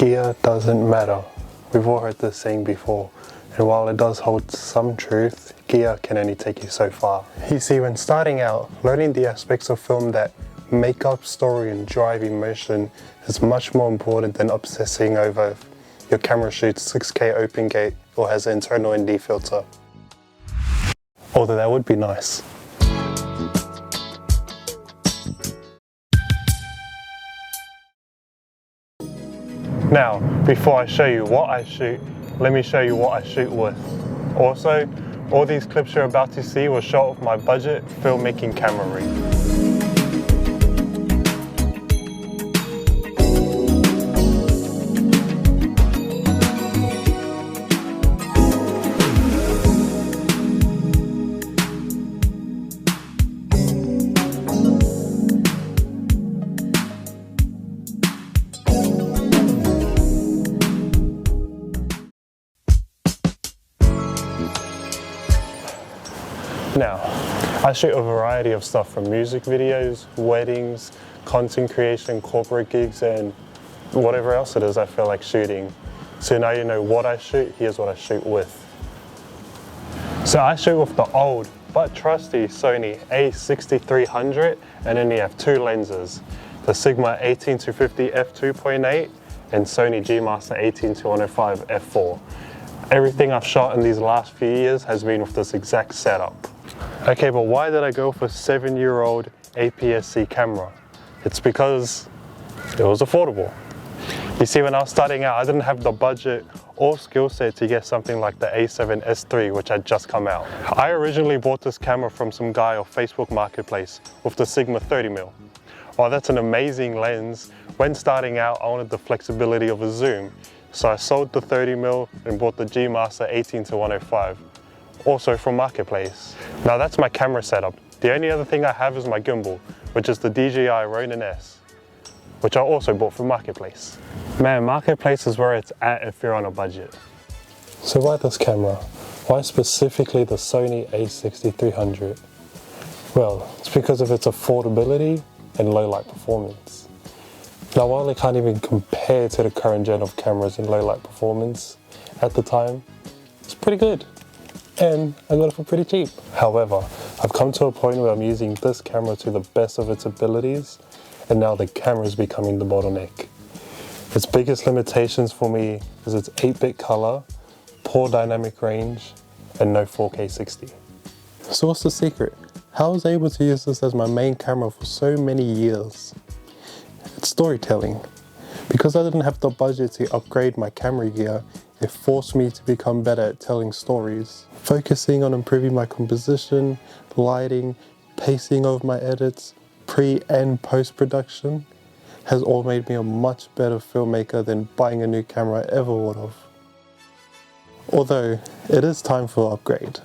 Gear doesn't matter. We've all heard this saying before, and while it does hold some truth, gear can only take you so far. You see, when starting out, learning the aspects of film that make up story and drive emotion is much more important than obsessing over if your camera shoots 6K open gate or has an internal ND filter. Although that would be nice. Now, before I show you what I shoot, let me show you what I shoot with. Also, all these clips you're about to see were shot with my budget filmmaking camera rig. Now, I shoot a variety of stuff from music videos, weddings, content creation, corporate gigs, and whatever else it is I feel like shooting. So now you know what I shoot, here's what I shoot with. So I shoot with the old but trusty Sony a6300, and then you have two lenses, the Sigma 18-50 f2.8 and Sony G Master 18-105 f4. Everything I've shot in these last few years has been with this exact setup. Okay, but why did I go for a 7-year-old APS-C camera? It's because it was affordable. You see, when I was starting out, I didn't have the budget or skill set to get something like the A7S III, which had just come out. I originally bought this camera from some guy off Facebook Marketplace with the Sigma 30mm. While that's an amazing lens, when starting out, I wanted the flexibility of a zoom. So I sold the 30mm and bought the G Master 18-105. Also from Marketplace. Now that's my camera setup. The only other thing I have is my gimbal, which is the DJI Ronin S, which I also bought from Marketplace. Man, Marketplace is where it's at if you're on a budget. So why this camera? Why specifically the Sony a6300? Well, it's because of its affordability and low light performance. Now while it can't even compare to the current gen of cameras in low light performance, at the time, it's pretty good. And I got it for pretty cheap. However, I've come to a point where I'm using this camera to the best of its abilities, and now the camera is becoming the bottleneck. Its biggest limitations for me is its 8-bit color, poor dynamic range, and no 4K 60. So what's the secret? How I was able to use this as my main camera for so many years? It's storytelling. Because I didn't have the budget to upgrade my camera gear, it forced me to become better at telling stories. Focusing on improving my composition, lighting, pacing of my edits, pre and post-production has all made me a much better filmmaker than buying a new camera I ever would have. Although, it is time for an upgrade.